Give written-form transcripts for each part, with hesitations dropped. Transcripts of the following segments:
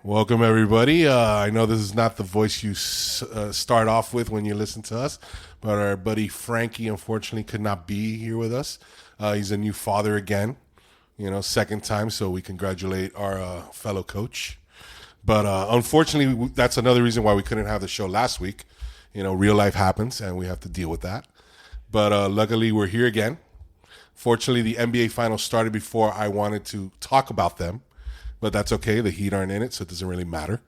Welcome, everybody. I know this is not the voice you start off with when you listen to us, but our buddy Frankie, unfortunately, could not be here with us. He's a new father again, second time, so we congratulate our fellow coach. But unfortunately, that's another reason why we couldn't have the show last week. Real life happens, and we have to deal with that. But luckily, we're here again. Fortunately, the NBA Finals started before I wanted to talk about them. But that's okay. The Heat aren't in it, so it doesn't really matter.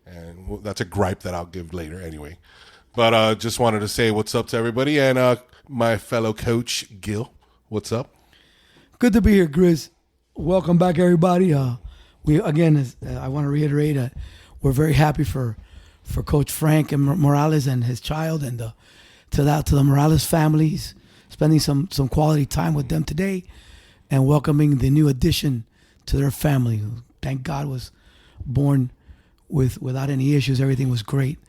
And that's a gripe that I'll give later anyway. But just wanted to say what's up to everybody. And my fellow coach, Gil, what's up? Good to be here, Grizz. Welcome back, everybody. I want to reiterate that we're very happy for Coach Frank and Morales and his child, and to the Morales families, spending some quality time with them today, and welcoming the new addition to their family. Thank God was born without any issues. Everything was great,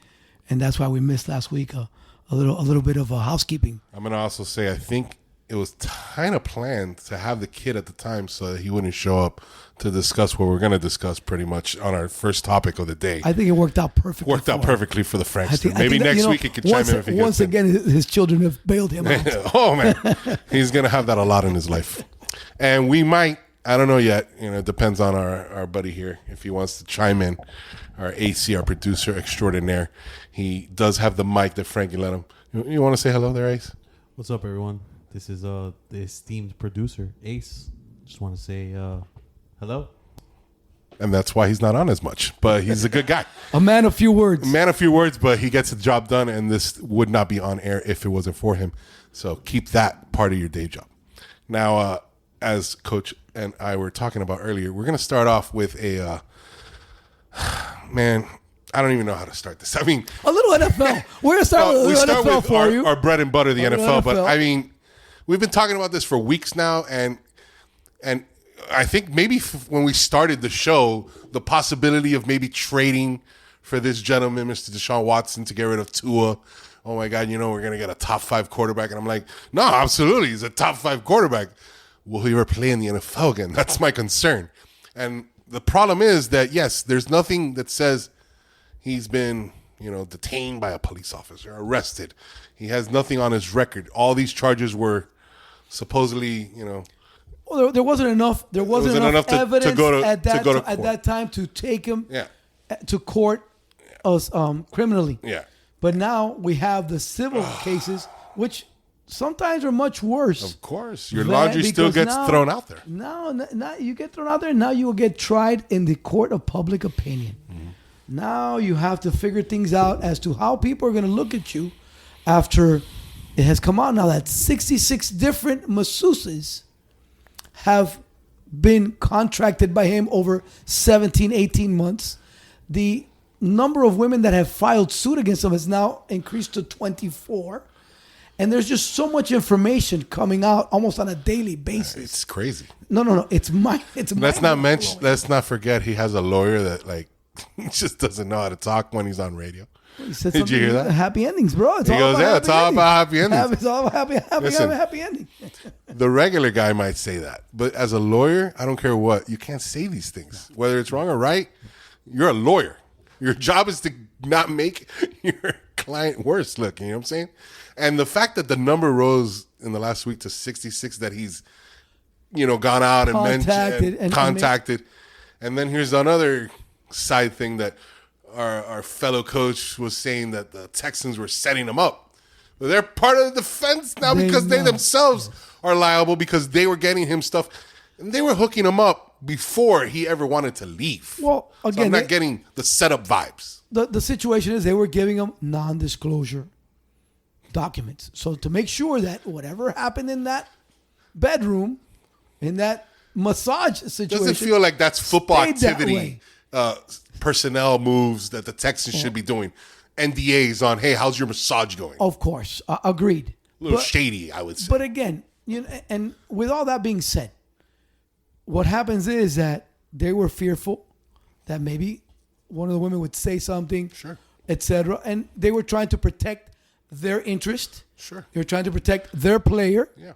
and that's why we missed last week a little bit of housekeeping. I'm gonna also say I think it was kind of planned to have the kid at the time so that he wouldn't show up to discuss what we're going to discuss pretty much on our first topic of the day. I think it worked out perfectly. Perfectly for the Frankster. Maybe next week he could chime in if he gets once again, his children have bailed him out. Oh man, he's gonna have that a lot in his life, and we might. I don't know yet. It depends on our buddy here. If he wants to chime in, our AC, our producer extraordinaire. He does have the mic that Frankie let him. You want to say hello there, Ace? What's up, everyone? This is the esteemed producer, Ace. Just want to say hello. And that's why he's not on as much. But he's a good guy. A man of few words. But he gets the job done, and this would not be on air if it wasn't for him. So keep that part of your day job. Now, as Coach and I were talking about earlier, we're going to start off with a, man, I don't even know how to start this. I mean, a little NFL. We're going to start with a little NFL for you. Our bread and butter, the NFL. But I mean, we've been talking about this for weeks now, and I think maybe when we started the show, the possibility of maybe trading for this gentleman, Mr. Deshaun Watson, to get rid of Tua. Oh my God, we're going to get a top 5 quarterback. And I'm like, no, absolutely. He's a top 5 quarterback. Will he ever play in the NFL again? That's my concern. And the problem is that, yes, there's nothing that says he's been, detained by a police officer, arrested. He has nothing on his record. All these charges were supposedly, Well, there wasn't enough. There wasn't enough evidence to go to at court. that time to take him Yeah. to court, criminally. Yeah. But now we have the civil cases, which sometimes are much worse. Of course, your laundry still gets thrown out there. Now you get thrown out there. Now you will get tried in the court of public opinion. Mm-hmm. Now you have to figure things out as to how people are going to look at you after it has come out now that 66 different masseuses have been contracted by him over 17, 18 months. The number of women that have filed suit against him has now increased to 24. And there's just so much information coming out almost on a daily basis. It's crazy. No. It's Let's not forget he has a lawyer that he just doesn't know how to talk when he's on radio. He said Did you hear that? Happy endings, bro. It's all about happy endings. It's all about happy ending. The regular guy might say that, but as a lawyer, I don't care what. You can't say these things, whether it's wrong or right. You're a lawyer. Your job is to not make your client worse. Look, you know what I'm saying? And the fact that the number rose in the last week to 66 that he's, gone out and contacted. And then here's another side thing that our fellow coach was saying that the Texans were setting him up. But they're part of the defense now because they themselves are liable because they were getting him stuff. And they were hooking him up before he ever wanted to leave. Well, again, I'm not getting the setup vibes. The situation is they were giving him non-disclosure documents. So to make sure that whatever happened in that bedroom, in that massage situation, doesn't feel like that's football activity, personnel moves that the Texans should be doing. NDAs on, hey, how's your massage going? Of course, agreed. A little shady, I would say. But again, and with all that being said, what happens is that they were fearful that maybe one of the women would say something, sure, etc., and they were trying to protect their interest. Sure. They were trying to protect their player. Yeah.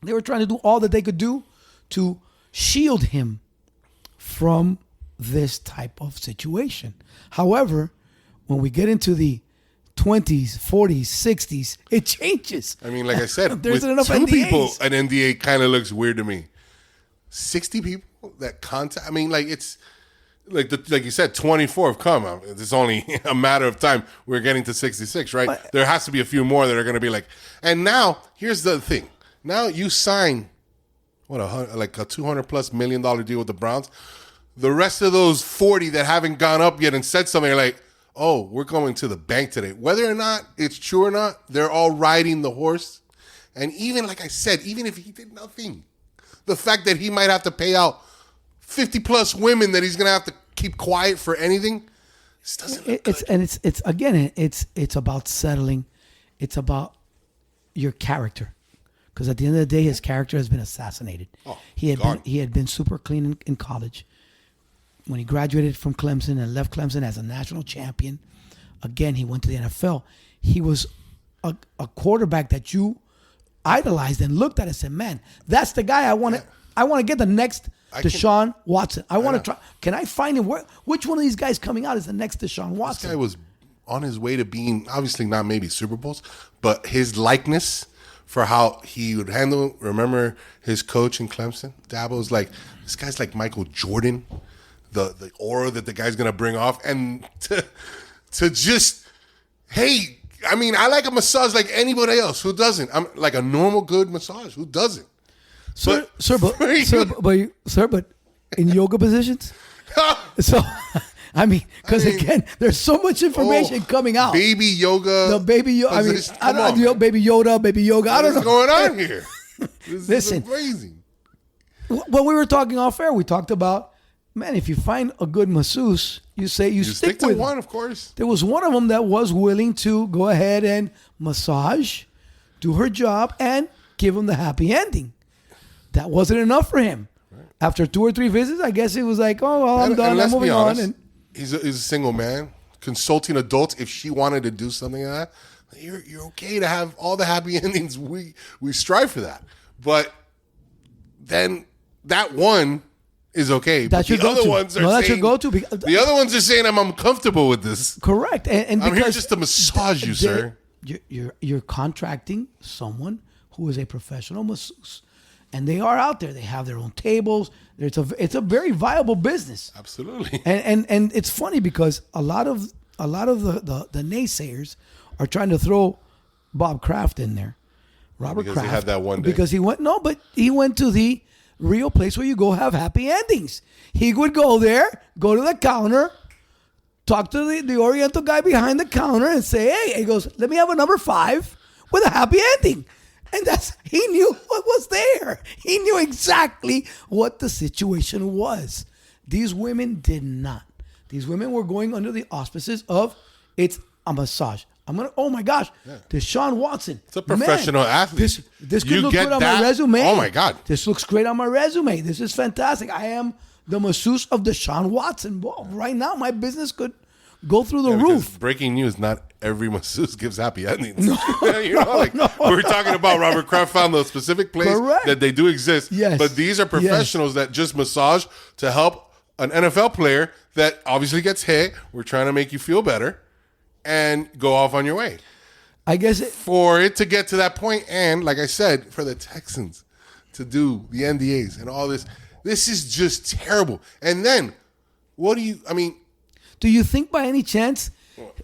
They were trying to do all that they could do to shield him from this type of situation. However, when we get into the 20s, 40s, 60s, it changes. I mean, like I said, There's with enough two NDAs. people, an NDA kind of looks weird to me. 60 people that contact. I mean, like it's like you said, 24 have come. It's only a matter of time. We're getting to 66, right? But, there has to be a few more that are going to be like. And now here's the thing. Now you sign like a $200+ million deal with the Browns. The rest of those 40 that haven't gone up yet and said something are like, oh, we're going to the bank today. Whether or not it's true or not, they're all riding the horse. And even, like I said, even if he did nothing, the fact that he might have to pay out 50+ women that he's going to have to keep quiet for anything, this doesn't look good. It's about settling. It's about your character. Because at the end of the day, his character has been assassinated. Oh, he had been super clean in college. When he graduated from Clemson and left Clemson as a national champion, again, he went to the NFL. He was a quarterback that you idolized and looked at and said, man, that's the guy I want to. I want to get the next Deshaun Watson. I want to try. Can I find him? Which one of these guys coming out is the next Deshaun Watson? This guy was on his way to being, obviously not maybe Super Bowls, but his likeness for how he would handle. Remember his coach in Clemson? Dabo was like, this guy's like Michael Jordan. The aura that the guy's gonna bring off, and to just, hey, I mean, I like a massage like anybody else. Who doesn't? I'm like a normal good massage. Who doesn't? But in yoga positions. So, I mean, because again, there's so much information coming out. Baby yoga. The baby yoga. I mean, I don't know, baby Yoda, baby yoga. I don't know what's going on here. Listen, is crazy. When we were talking off air, we talked about, man, if you find a good masseuse, you stick to with one, them. of course. There was one of them that was willing to go ahead and massage, do her job, and give him the happy ending. That wasn't enough for him. Right. After 2 or 3 visits, I guess it was like, oh, well, I'm done. I'm moving on. And he's a single man consulting adults. If she wanted to do something like that, you're okay to have all the happy endings. We strive for that, but then that one is okay. That's but your go-to. Other ones are that's saying, your go-to. The other ones are saying I'm uncomfortable with this. Correct, and I'm here just to massage you, sir. You're contracting someone who is a professional masseuse, and they are out there. They have their own tables. It's a very viable business. Absolutely. And it's funny because a lot of the naysayers are trying to throw Bob Kraft in there. Robert because Kraft. He had that one day. Because he went to the real place where you go have happy endings. He would go there, go to the counter, talk to the Oriental guy behind the counter and say, hey, he goes, let me have a number 5 with a happy ending. And he knew what was there. He knew exactly what the situation was. These women did not. These women were going under the auspices of it's a massage. Oh my gosh, Deshaun Watson. It's a professional athlete. This could look good on my resume. Oh my God. This looks great on my resume. This is fantastic. I am the masseuse of Deshaun Watson. Well, right now, my business could go through the roof. Breaking news, not every masseuse gives happy endings. We're talking about Robert Kraft found the specific place that they do exist. Yes. But these are professionals that just massage to help an NFL player that obviously gets hit. We're trying to make you feel better. And go off on your way. I guess for it to get to that point, and like I said, for the Texans to do the NDAs and all this is just terrible. And then, do you think by any chance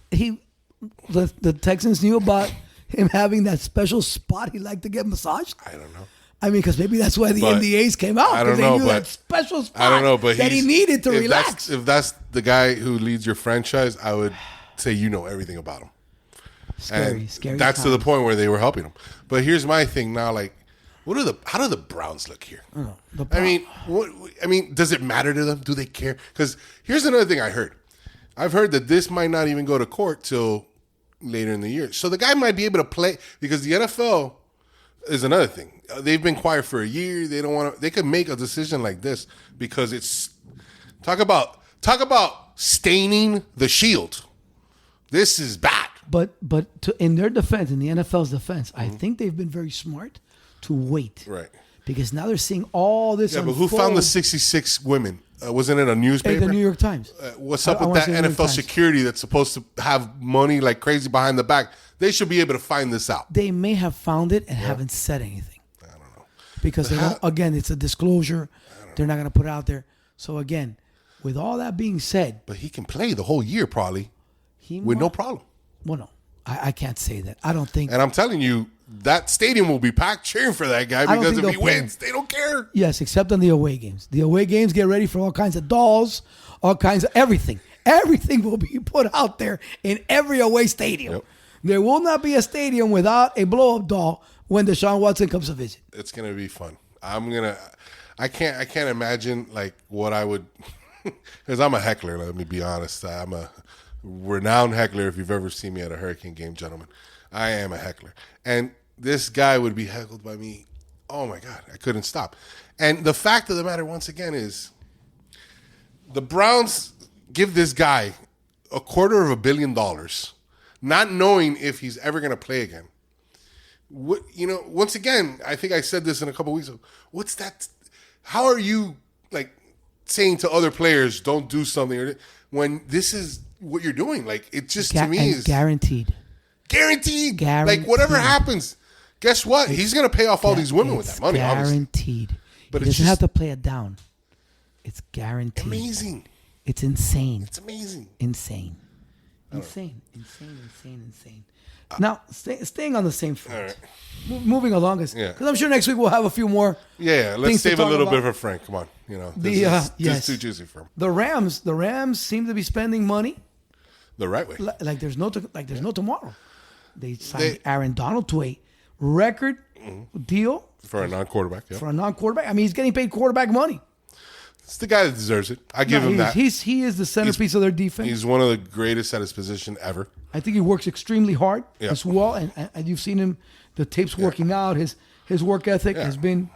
the Texans knew about him having that special spot he liked to get massaged? I don't know. I mean, because maybe that's why the NDAs came out. I don't know, they knew that special spot I don't know, but that he needed to relax. If that's the guy who leads your franchise, I would say you know everything about him. Scary that's to the point where they were helping him. But here's my thing now: like, how do the Browns look here? Does it matter to them? Do they care? Because here's another thing I heard. I've heard that this might not even go to court till later in the year. So the guy might be able to play because the NFL is another thing. They've been quiet for a year. They don't want to. They could make a decision like this because it's talk about staining the shield. This is bad. But in their defense, in the NFL's defense, I think they've been very smart to wait. Right. Because now they're seeing all this unfold. But who found the 66 women? wasn't it a newspaper? Hey, the New York Times. What's up I with wanna that say New York NFL Times. security that's supposed to have money like crazy behind the back? They should be able to find this out. They may have found it and haven't said anything. I don't know. Because they don't, again, it's a disclosure. They're not going to put it out there. So again, with all that being said, But he can play the whole year probably he with no might- problem. Well, no, I can't say that. I don't think. And I'm telling you, that stadium will be packed cheering for that guy don't because think if he they'll play wins, they don't care. Yes, except on the away games. The away games get ready for all kinds of dolls, all kinds of everything. Everything will be put out there in every away stadium. Yep. There will not be a stadium without a blow-up doll when Deshaun Watson comes to visit. It's gonna be fun. I can't imagine like what I would, because I'm a heckler. Let me be honest. I'm a renowned heckler. If you've ever seen me at a Hurricane game, gentlemen, I am a heckler. And this guy would be heckled by me. Oh my God, I couldn't stop. And the fact of the matter, once again, is the Browns give this guy $250 million, not knowing if he's ever going to play again. What, once again, I think I said this in a couple of weeks ago. What's that? How are you like saying to other players, don't do something when this is what you're doing? Like, it just to me is guaranteed. Guaranteed. Like, whatever happens, guess what? He's going to pay off all these women with that money, obviously. Guaranteed. But he it's doesn't have just to play it down. It's guaranteed. amazing. It's insane. It's amazing. Insane. Now, staying on the same front. All right. Moving along, because I'm sure next week we'll have a few more. Yeah, let's things to save a talk little about. bit for Frank. Come on. This Yes. is too juicy for him. The Rams seem to be spending money The right way. like there's no tomorrow. They signed Aaron Donald to a record deal For a non-quarterback, yeah. for a non-quarterback. I mean, he's getting paid quarterback money. It's the guy that deserves it. I give him that. He is the centerpiece of their defense. He's one of the greatest at his position ever. I think he works extremely hard Yeah. as well, and you've seen him. The tapes working out. His work ethic has been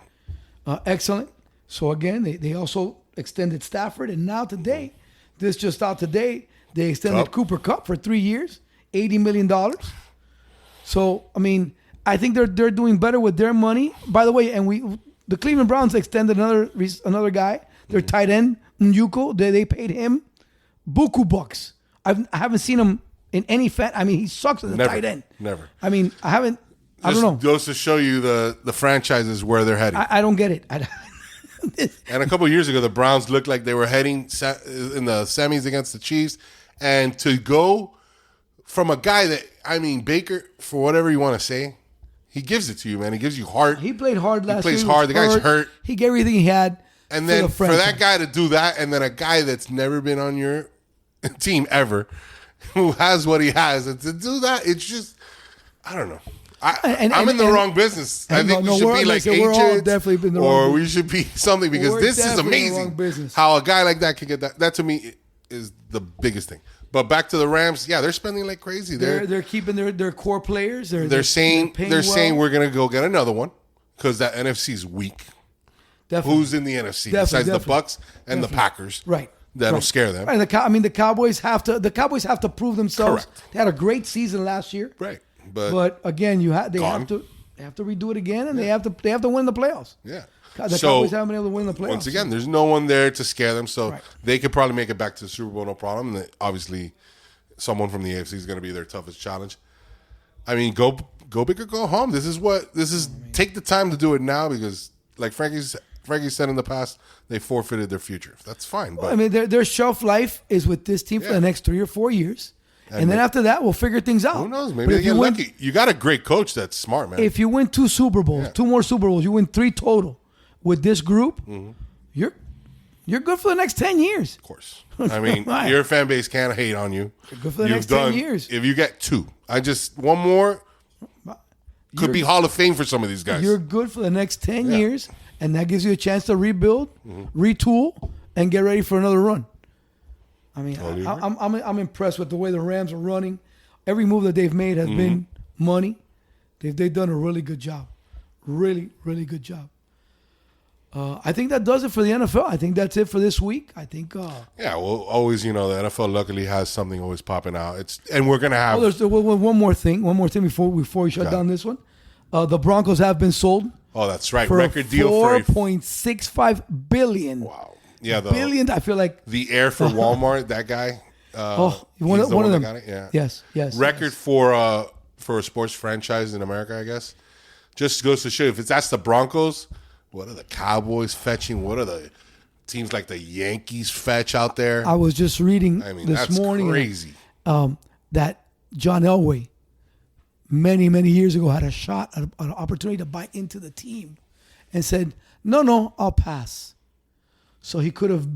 excellent. So again, they also extended Stafford, and now today, this just out today, they extended Kupp. Cooper Kupp for 3 years, $80 million. So I mean, I think they're doing better with their money. By the way, the Cleveland Browns extended another guy, their tight end Njuko. They paid him buku bucks. I haven't seen him in any I mean, he sucks as a tight end. Never. I mean, I don't know. Goes to show you the franchises where they're heading. I don't get it. And a couple of years ago, the Browns looked like they were heading in the semis against the Chiefs. And to go from a guy that, I mean, Baker, for whatever you want to say, he gives it to you, man. He gives you heart. He played hard last year. He plays hard. The guy's hurt. He gave everything he had. And then for that guy to do that, and then a guy that's never been on your team ever, who has what he has, and to do that, it's just, I don't know. I'm in the wrong business. I think we should be like we're all agents, definitely in the or wrong we should be something, because We're this is definitely in the wrong amazing. business. How a guy like that can get that. That to me is the biggest thing. But back to the Rams, yeah, they're spending like crazy. They're keeping their core players. They're saying we're gonna go get another one because that NFC is weak. Definitely. Who's in the NFC besides the Bucks and the Packers? Right. That'll scare them. Right. The Cowboys have to prove themselves. Correct. They had a great season last year. Right. But again, they have to redo it again, and they have to win the playoffs. Yeah. The Cowboys haven't been able to win the playoffs. Once again, there's no one there to scare them, so Right. they could probably make it back to the Super Bowl, no problem. And obviously, someone from the AFC is going to be their toughest challenge. I mean, go big or go home. Take the time to do it now, because, like Frankie said in the past, they forfeited their future. That's fine. But I mean, their shelf life is with this team for the next 3 or 4 years, and then after that, we'll figure things out. who knows? Maybe they get lucky. You got a great coach that's smart, man. If you win 2 Super Bowls, 2 more Super Bowls, you win 3 total with this group, you're good for the next 10 years. Of course. I mean, Right. your fan base can't hate on you. You're good for the next 10 years. If you get 2, one more could be Hall of Fame for some of these guys. You're good for the next 10 years, and that gives you a chance to rebuild, retool, and get ready for another run. I mean, I'm impressed with the way the Rams are running. Every move that they've made has been money. They've done a really good job. Really, really good job. I think that does it for the NFL. I think that's it for this week. I think. Yeah, well, always, the NFL luckily has something always popping out. And we're gonna have. There's one more thing before we shut down this one. The Broncos have been sold. Oh, that's right. For Record deal for $4.65 billion. Wow. Yeah, billions. I feel like the heir for Walmart, that guy. One he's the of them. that got it? Yeah. Yes. Record for a sports franchise in America, I guess. Just goes to show if that's the Broncos, what are the Cowboys fetching? What are the teams like the Yankees fetch out there? I was just reading that's morning crazy. That John Elway many years ago had a shot, an opportunity to buy into the team, and said, "No, I'll pass." So he could have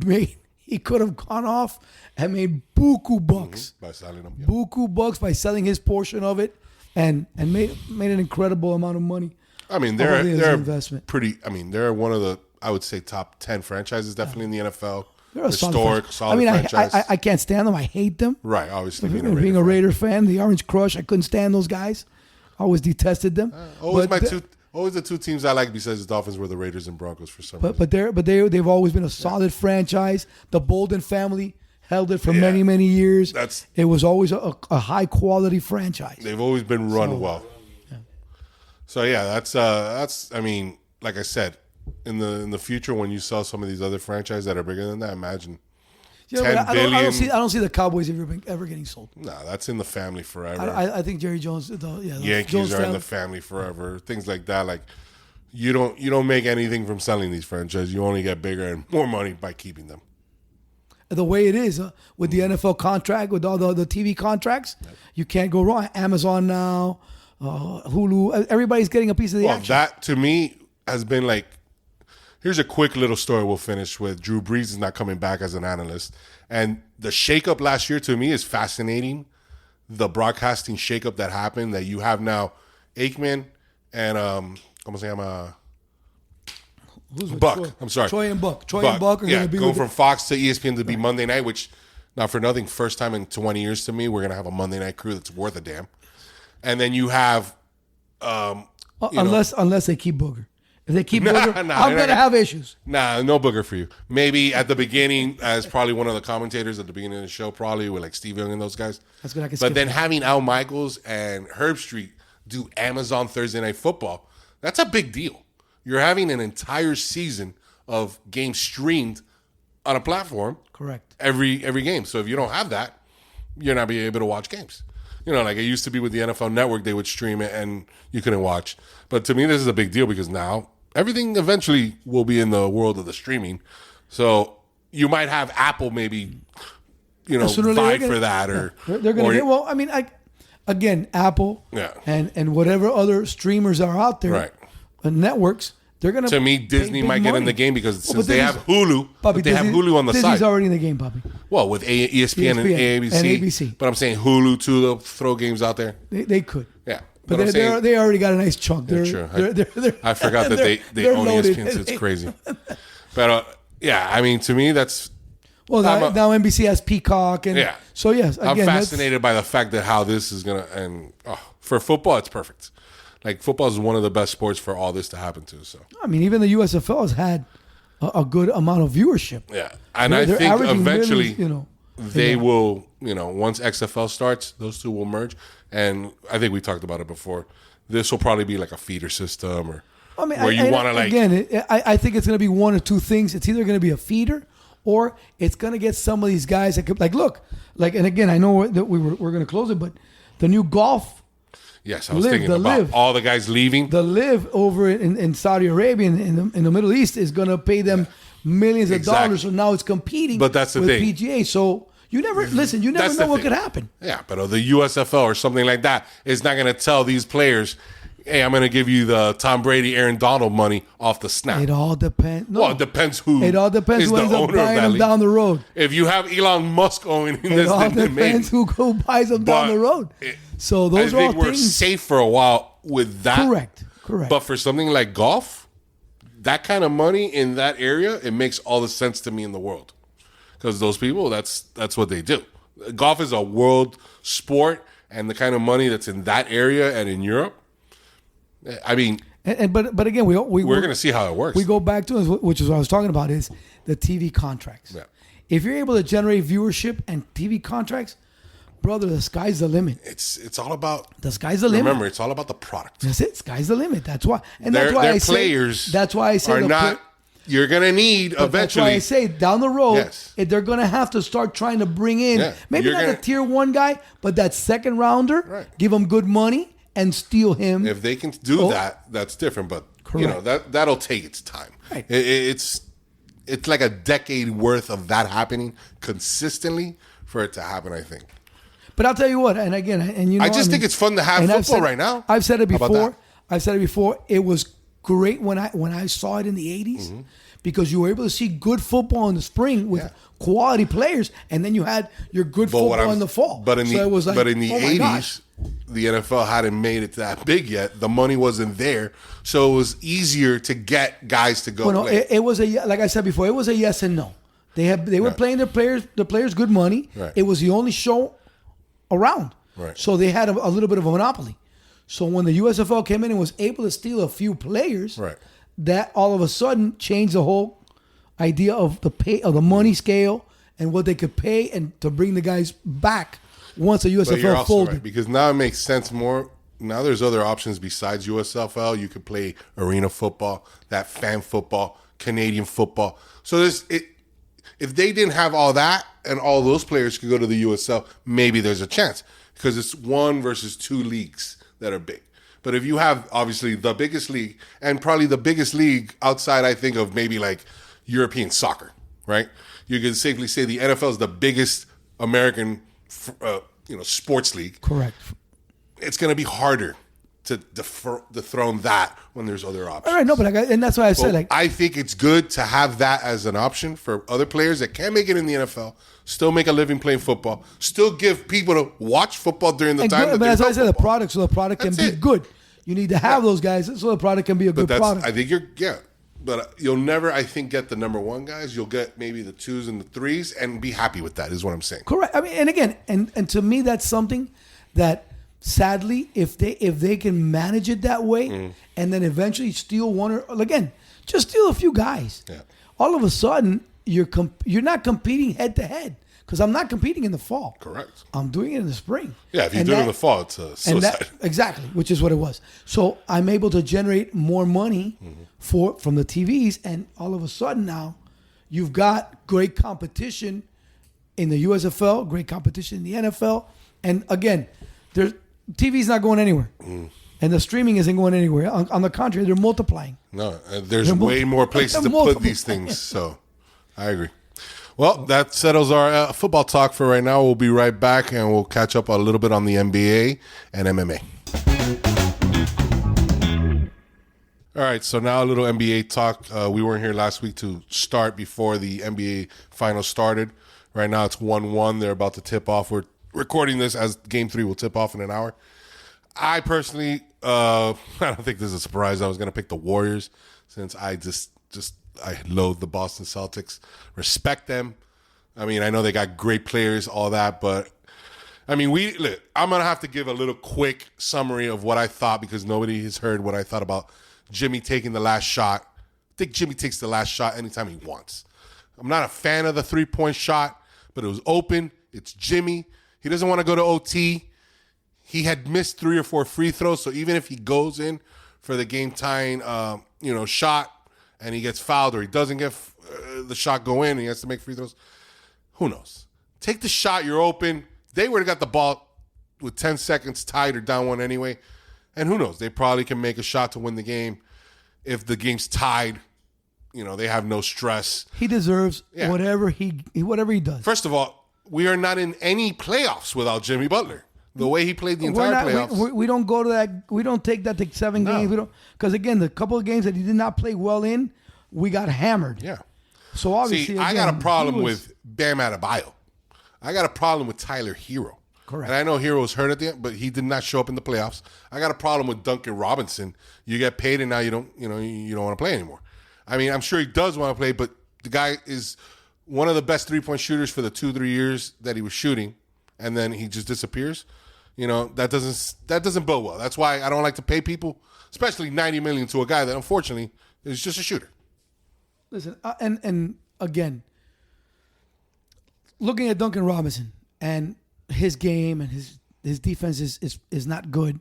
gone off and made buku bucks by selling them. Buku bucks by selling his portion of it, and made an incredible amount of money. I mean, they're pretty. I mean, they're one of the, I would say, top 10 franchises definitely in the NFL. They're a historic, solid franchise. I can't stand them. I hate them. Right, obviously being a Raider fan, the Orange Crush, I couldn't stand those guys. I always detested them. Always the two teams I like besides the Dolphins were the Raiders and Broncos for some reason. But they've always been a solid franchise. The Bolden family held it for many years. It was always a high quality franchise. They've always been run well. Yeah. So that's I mean, like I said, in the future when you sell some of these other franchises that are bigger than that, imagine. Yeah, I don't see the Cowboys ever getting sold. No, that's in the family forever. I think Jerry Jones, the Yankees Jones are in the family forever. Things like that. Like you don't make anything from selling these franchises. You only get bigger and more money by keeping them. The way it is with the NFL contract, with all the TV contracts, you can't go wrong. Amazon now, Hulu, everybody's getting a piece of the action. That to me has been like. Here's a quick little story we'll finish with. Drew Brees is not coming back as an analyst. And the shakeup last year to me is fascinating. The broadcasting shakeup that happened, that you have now Aikman and, ¿cómo se llama? Buck. Troy? I'm sorry. Troy and Buck are going to be going from Fox to ESPN to be Monday night, which, not for nothing, first time in 20 years to me, we're going to have a Monday night crew that's worth a damn. And then you have... unless they keep Booger. If they keep Booger, I'm going to have issues. Nah, no Booger for you. Maybe at the beginning, as probably one of the commentators at the beginning of the show, probably with like Steve Young and those guys. That's good. But then having Al Michaels and Herb Street do Amazon Thursday Night Football, that's a big deal. You're having an entire season of games streamed on a platform. Correct. Every game. So if you don't have that, you're not being able to watch games. You know, like it used to be with the NFL Network, they would stream it and you couldn't watch. But to me, this is a big deal because now everything eventually will be in the world of the streaming. So you might have Apple maybe, fight for that. Or they're going to get, well, I mean, again, Apple and whatever other streamers are out there, right. Networks, they're going to. To me, Disney might get in the game because since they have Hulu, have Hulu on the Disney's side. Already in the game, Poppy. Well, with ESPN and ABC. But I'm saying Hulu too, they'll throw games out there. They could. Yeah. But they already got a nice chunk. True. I forgot that they own ESPN, so it's crazy. But I mean, to me, that's. Well, now NBC has Peacock, and so yes, again, I'm fascinated by the fact that how this is gonna, and for football, it's perfect. Like football is one of the best sports for all this to happen to. So I mean, even the USFL has had a good amount of viewership. Yeah, and I think eventually they will. Once XFL starts, those two will merge, and I think we talked about it before. This will probably be like a feeder system, or where you want to like. Again, I think it's going to be one or two things. It's either going to be a feeder, or it's going to get some of these guys that could and again, I know that we're going to close it, but the new golf. Yes, I was thinking about all the guys leaving. The Live over in Saudi Arabia in the Middle East is going to pay them millions of dollars. So now it's competing with PGA. So you never know what could happen. Yeah, but the USFL or something like that is not going to tell these players, hey, I'm going to give you the Tom Brady, Aaron Donald money off the snap. It all depends. Well, it depends who. It all depends who ends up buying them down the road. If you have Elon Musk owning this, it all depends who buys them down the road. So those are all things. I think we're safe for a while with that. Correct. But for something like golf, that kind of money in that area, it makes all the sense to me in the world. Because those people, that's what they do. Golf is a world sport, and the kind of money that's in that area and in Europe, I mean, but again, we're going to see how it works. We go back to which is what I was talking about is the TV contracts. Yeah. If you're able to generate viewership and TV contracts, brother, the sky's the limit. It's all about the sky's the limit. Remember, it's all about the product. That's it. Sky's the limit. That's why. And their players. That's why I say are not you're going to need But eventually. that's why I say down the road, Yes. if they're going to have to start trying to bring in, maybe you're not gonna- the tier 1 guy, but that second rounder, Right. give him good money and steal him. If they can do that, that's different. But you know that'll take its time. Right. It's like a decade worth of that happening consistently for it to happen. I think. But I'll tell you what, and again, and you know, I just think it's fun to have and football right now. I've said it How about before. that? It was great when I saw it in the 80s because you were able to see good football in the spring with quality players, and then you had your good football in the fall. But in so it was like, but in the oh my gosh. 80s, the NFL hadn't made it that big yet. The money wasn't there, so it was easier to get guys to go Well, no, play. it was like I said before, it was a yes and no. They were playing the players good money. Right. It was the only show around. Right. So they had a little bit of a monopoly. So when the USFL came in and was able to steal a few players, Right. that all of a sudden changed the whole idea of the money scale and what they could pay and to bring the guys back once the But you're USFL also folded. right, because now it makes sense more. Now there's other options besides USFL. You could play arena football, that fan football, Canadian football. So if they didn't have all that and all those players could go to the USL, maybe there's a chance because it's 1 versus 2 leagues that are big. But if you have obviously the biggest league and probably the biggest league outside, I think, of maybe like European soccer, right? You can safely say the NFL is the biggest American sports league. Correct. It's going to be harder to dethrone that when there's other options. All right, no, but and that's why I said I think it's good to have that as an option for other players that can't make it in the NFL, still make a living playing football, still give people to watch football during the time. But as I said, the football. product, so the product can That's be it. good. You need to have those guys so the product can be a good product. I think but you'll never, I think, get the number 1 guys. You'll get maybe the 2s and the 3s and be happy with that, is what I'm saying. Correct. I mean, and again, and to me, that's something that sadly, if they can manage it that way, and then eventually steal one or again, just steal a few guys. Yeah. All of a sudden, you're not competing head to head because I'm not competing in the fall. Correct. I'm doing it in the spring. Yeah, if you do it in the fall, it's a suicide. Exactly, which is what it was. So I'm able to generate more money from the TVs, and all of a sudden now, you've got great competition in the USFL, great competition in the NFL, and again, TV's not going anywhere, and the streaming isn't going anywhere. On the contrary, they're multiplying. No, there's way more places to put these things. So I agree. Well, that settles our football talk for right now. We'll be right back, and we'll catch up a little bit on the NBA and MMA. All right, so now a little NBA talk. We weren't here last week to start before the NBA finals started. Right now it's 1-1. They're about to tip off. We're recording this as Game 3 will tip off in an hour. I personally, I don't think this is a surprise. I was going to pick the Warriors since I I loathe the Boston Celtics. Respect them. I mean, I know they got great players, all that, but I mean, I'm going to have to give a little quick summary of what I thought because nobody has heard what I thought about Jimmy taking the last shot. I think Jimmy takes the last shot anytime he wants. I'm not a fan of the 3-point shot, but it was open. It's Jimmy. He doesn't want to go to OT. He had missed 3 or 4 free throws, so even if he goes in for the game-tying shot and he gets fouled or he doesn't get the shot go in and he has to make free throws, who knows? Take the shot. You're open. They would have got the ball with 10 seconds tied or down 1 anyway. And who knows? They probably can make a shot to win the game. If the game's tied, they have no stress. He deserves whatever he does. First of all, we are not in any playoffs without Jimmy Butler. The way he played the entire playoffs. We don't go to that. We don't take that to 7 games. We don't, because again, the couple of games that he did not play well in, we got hammered. Yeah. So obviously, I got a problem with Bam Adebayo. I got a problem with Tyler Hero. Correct. And I know Hero was hurt at the end, but he did not show up in the playoffs. I got a problem with Duncan Robinson. You get paid and now you don't want to play anymore. I mean, I'm sure he does want to play, but the guy is one of the best 3-point shooters for the 2-3 years that he was shooting, and then he just disappears. That doesn't bode well. That's why I don't like to pay people, especially $90 million to a guy that unfortunately is just a shooter. Listen, and again, looking at Duncan Robinson and his game and his defense is not good,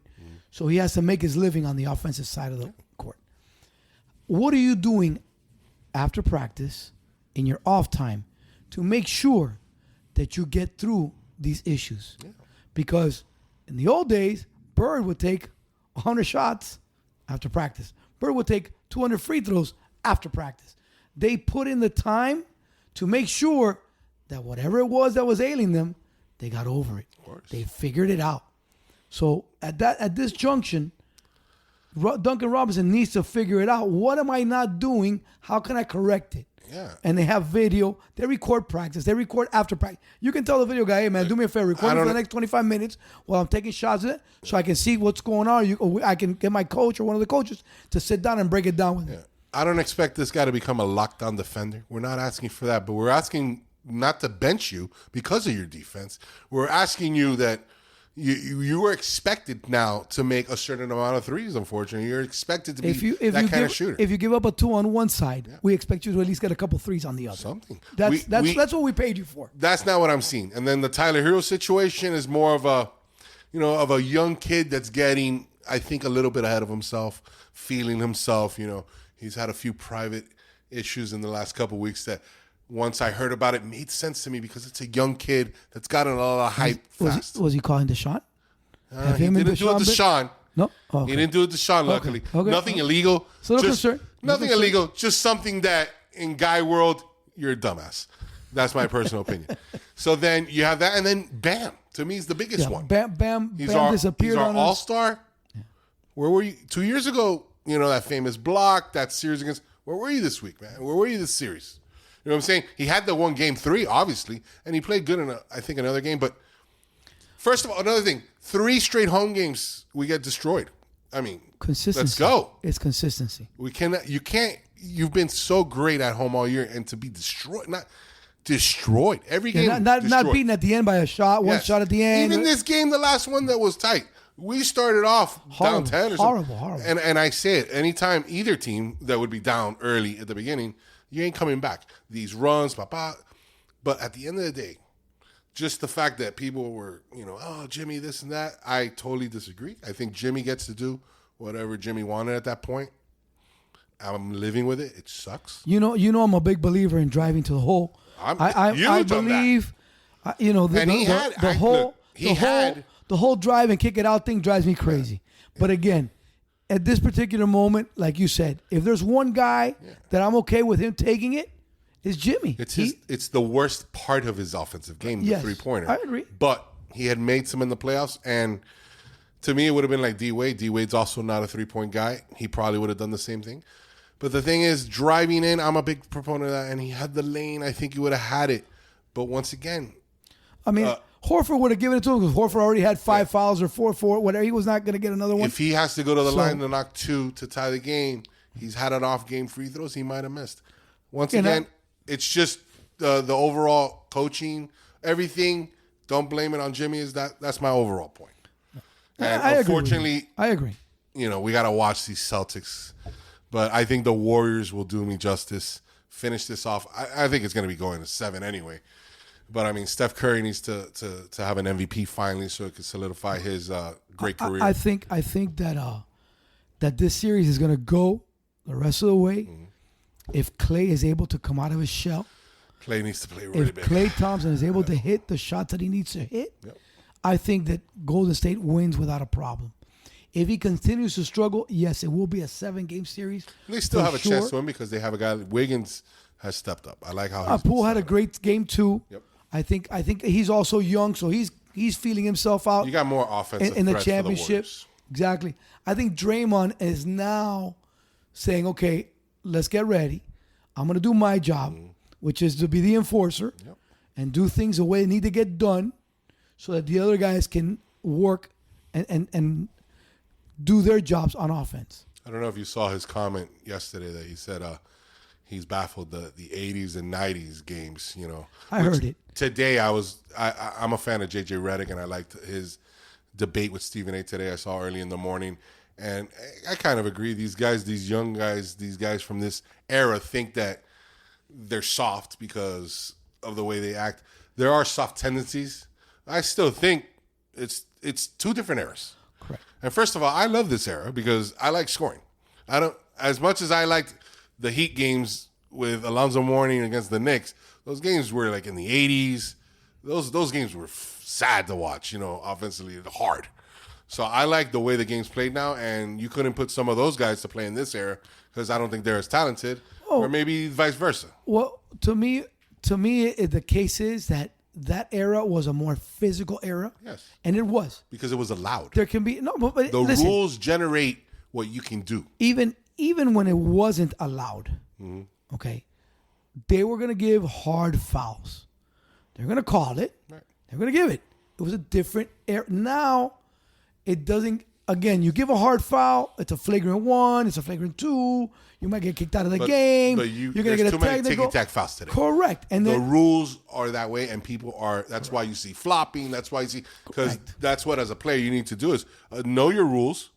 so he has to make his living on the offensive side of the court. What are you doing after practice in your off time to make sure that you get through these issues. Yeah. Because in the old days, Bird would take 100 shots after practice. Bird would take 200 free throws after practice. They put in the time to make sure that whatever it was that was ailing them, they got over it. They figured it out. So at this junction, Duncan Robinson needs to figure it out. What am I not doing? How can I correct it? Yeah. And they have video. They record practice. They record after practice. You can tell the video guy, hey, man, do me a favor. Record me for the next 25 minutes while I'm taking shots of it so I can see what's going on. Or I can get my coach or one of the coaches to sit down and break it down with me. I don't expect this guy to become a lockdown defender. We're not asking for that, but we're asking not to bench you because of your defense. We're asking you that you are expected now to make a certain amount of threes, unfortunately. You're expected to be that kind of shooter. If you give up a 2 on one side, we expect you to at least get a couple threes on the other. Something. That's what we paid you for. That's not what I'm seeing. And then the Tyler Hero situation is more of a young kid that's getting, I think, a little bit ahead of himself, feeling himself. He's had a few private issues in the last couple of weeks that once I heard about it made sense to me because it's a young kid that's gotten a lot of hype fast. Was he calling Deshaun? He didn't do it to Deshaun. No? Oh, okay. He didn't do it to Deshaun, luckily. Okay. Nothing illegal. So no concern. Nothing illegal. Just something that in guy world, you're a dumbass. That's my personal opinion. So then you have that, and then Bam, to me, is the biggest one. Bam disappeared he's our on all-star. Yeah. Where were you 2 years ago? That famous block, that series against. Where were you this week, man? Where were you this series? You know what I'm saying? He had the one game 3, obviously, and he played good in I think another game. But first of all, another thing: 3 straight home games we get destroyed. I mean, consistency. Let's go. It's consistency. We cannot. You can't. You've been so great at home all year, and to be destroyed, not destroyed every game. Not beaten at the end by a shot, one shot at the end. Even this game, the last one that was tight. We started off down 10 or something. Horrible. And I say it, anytime either team that would be down early at the beginning, you ain't coming back. These runs, but at the end of the day, just the fact that people were, oh, Jimmy, this and that, I totally disagree. I think Jimmy gets to do whatever Jimmy wanted at that point. I'm living with it. It sucks. I'm a big believer in driving to the hole. I believe, the whole drive and kick it out thing drives me crazy. Yeah. But again, at this particular moment, like you said, if there's one guy that I'm okay with him taking it, it's Jimmy. It's the worst part of his offensive game, the three-pointer. I agree. But he had made some in the playoffs, and to me, it would have been like D-Wade. D-Wade's also not a three-point guy. He probably would have done the same thing. But the thing is, driving in, I'm a big proponent of that, and he had the lane. I think he would have had it. But once again, I mean, Horford would have given it to him because Horford already had 5 fouls or 4, whatever. He was not going to get another one. If he has to go to the line to knock 2 to tie the game, he's had an off-game free throws he might have missed. Once again, it's just the overall coaching, everything. Don't blame it on Jimmy. That's my overall point. And unfortunately, I agree. We got to watch these Celtics. But I think the Warriors will do me justice. Finish this off. I think it's going to be going to 7 anyway. But, I mean, Steph Curry needs to have an MVP finally so it can solidify his great career. I think that this series is going to go the rest of the way if Klay is able to come out of his shell. Klay needs to play really big. If Klay Thompson is able to hit the shots that he needs to hit, I think that Golden State wins without a problem. If he continues to struggle, yes, it will be a 7-game series. They still have a chance to win because they have a guy. Wiggins has stepped up. I like how Poole had a great game too. Yep. I think he's also young, so he's feeling himself out. You got more offensive in the championship. Exactly. I think Draymond is now saying, "Okay, let's get ready. I'm going to do my job, which is to be the enforcer and do things the way they need to get done, so that the other guys can work and do their jobs on offense." I don't know if you saw his comment yesterday that he said he's baffled the 80s and 90s games, I heard it. Today I'm a fan of JJ Redick, and I liked his debate with Stephen A today. I saw early in the morning, and I kind of agree. These guys, these young guys, these guys from this era think that they're soft because of the way they act. There are soft tendencies. I still think it's 2 different eras. Correct. And first of all, I love this era because I like scoring. As much as I liked the Heat games with Alonzo Mourning against the Knicks, those games were like in the 80s. Those games were sad to watch, offensively, hard. So I like the way the game's played now, and you couldn't put some of those guys to play in this era because I don't think they're as talented, or maybe vice versa. Well, to me, the case is that era was a more physical era. Yes. And it was. Because it was allowed. There can be, but the listen, rules generate what you can do. Even when it wasn't allowed, okay, they were going to give hard fouls. They're going to call it. Right. They're going to give it. It was a different era. Now, it doesn't. Again, you give a hard foul. It's a flagrant 1. It's a flagrant 2. You might get kicked out of the game. But you're going to get a technical. Ticky-tack fouls today. Correct. And the rules are that way, and people are. That's why you see flopping. That's why you see, because that's what, as a player, you need to do is know your rules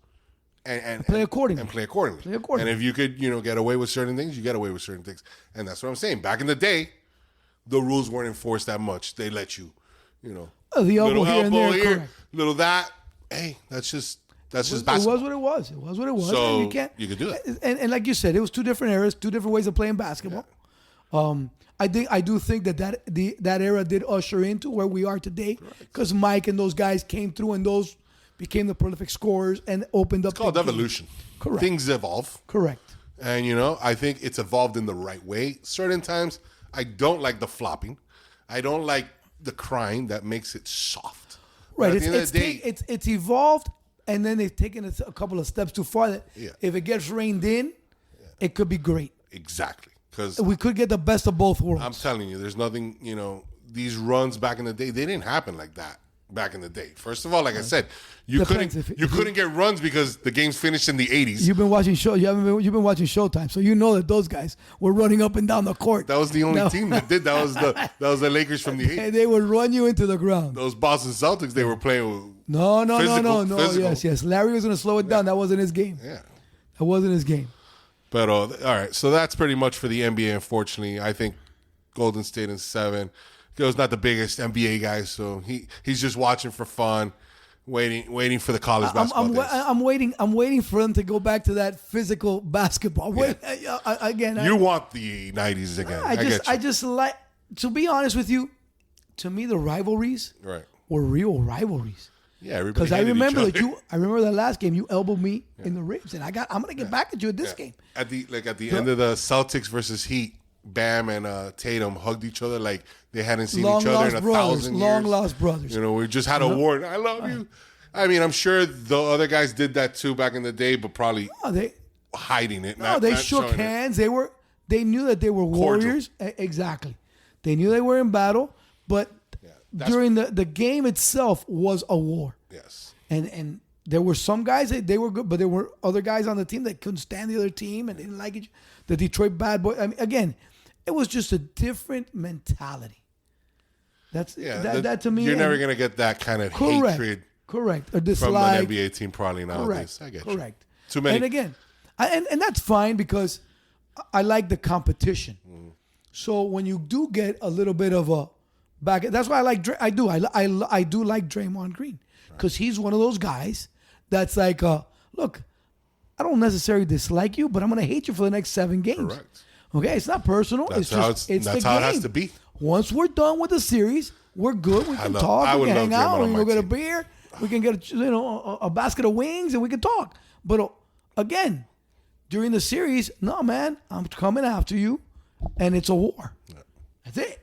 and play accordingly. And play accordingly. And if you could, get away with certain things, you get away with certain things. And that's what I'm saying. Back in the day, the rules weren't enforced that much. They let you, the elbow here and there, little that. Hey, that's just basketball. It was what it was. It was what it was. So and you could do that. And like you said, it was two different eras, two different ways of playing basketball. Yeah. I do think that era did usher into where we are today, because Mike and those guys came through, and those became the prolific scorers and opened up. It's called evolution. Correct. Things evolve. Correct. And I think it's evolved in the right way. Certain times, I don't like the flopping. I don't like the crying that makes it soft. Right. It's evolved, and then they've taken it a couple of steps too far. That if it gets reined in, it could be great. Exactly. Because we could get the best of both worlds. I'm telling you, there's nothing, these runs back in the day, they didn't happen like that back in the day. First of all, like I said, you couldn't get runs because the game's finished in the 80s. You've been watching you've been watching Showtime, so you know that those guys were running up and down the court. That was the only team that did. That was the Lakers from the 80s. And they would run you into the ground. Those Boston Celtics, they were playing with No. physical. Yes. Larry was going to slow it down. That wasn't his game. Yeah. That wasn't his game. But all right, so that's pretty much for the NBA. Unfortunately, I think Golden State in 7. Joe's not the biggest NBA guy, so he's just watching for fun, waiting for the college basketball days. I'm waiting for them to go back to that physical basketball. Yeah. Again, you want the 90s again. I just like, to be honest with you, to me the rivalries were real rivalries. Yeah, everybody. Because I remember that last game you elbowed me in the ribs, and I'm gonna get back at you at this game. At the end of the Celtics versus Heat, Bam and Tatum hugged each other like they hadn't seen each other in 1,000 years. Long lost brothers. We just had a war. I love you. I mean, I'm sure the other guys did that too back in the day, but probably hiding it. They shook hands. They knew that they were warriors. Exactly. They knew they were in battle, but during the game itself was a war. Yes. And there were some guys that they were good, but there were other guys on the team that couldn't stand the other team and they didn't like it. The Detroit Bad Boys. I mean, again, it was just a different mentality. That to me. You're never gonna get that kind of hatred. Correct. A from dislike an NBA team probably nowadays. I get you. Correct. Too many. And again, and that's fine because I like the competition. So when you do get a little bit of a back, that's why I do like Draymond Green, because he's one of those guys that's like, look, I don't necessarily dislike you, but I'm going to hate you for the next 7 games. Correct. Okay, it's not personal. That's how it has to be. Once we're done with the series, we're good. We can talk. We can hang out. We can get a beer. We can get a basket of wings, and we can talk. But again, during the series, no, man, I'm coming after you, and it's a war. Yeah. That's it.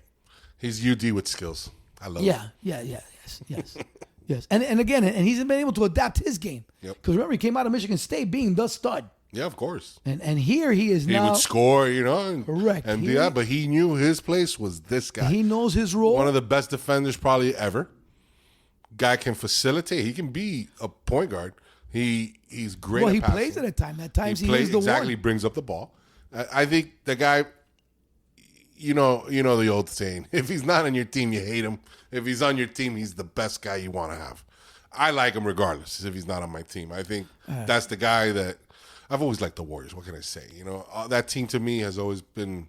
He's UD with skills. I love it. Yes. And again, and he's been able to adapt his game. Yep. Because remember, he came out of Michigan State being the stud. Yeah, of course. And here he is now. He would score, Correct. But he knew his place was this guy. He knows his role. One of the best defenders probably ever. Guy can facilitate. He can be a point guard. He's great. Well, he passing. plays it at times. At times he plays is the exactly. one. Brings up the ball. I think the guy. You know the old saying: if he's not on your team, you hate him. If he's on your team, he's the best guy you want to have. I like him regardless if he's not on my team. I think that's the guy that I've always liked the Warriors. What can I say? That team to me has always been.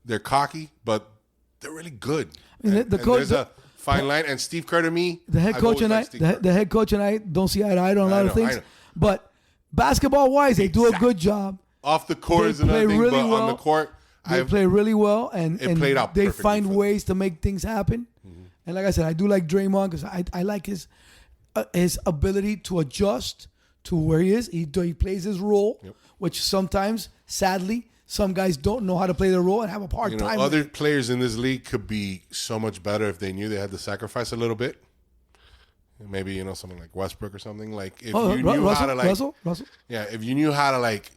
They're cocky, but they're really good. I mean, the coach. There's a fine line, and Steve Kerr to me, the head coach and the head coach and I don't see eye to eye on a lot of things. But basketball wise, they do a good job. Off the court is another thing, but on the court, They play really well, and played out they perfectly find for them. ways to make things happen. And like I said, I do like Draymond because I like his ability to adjust to where he is. He plays his role, which sometimes, sadly, some guys don't know how to play their role and have a hard time. Other players in this league could be so much better if they knew they had to sacrifice a little bit. Maybe, something like Westbrook or something. Like if you knew how to Russell? Yeah, if you knew how to like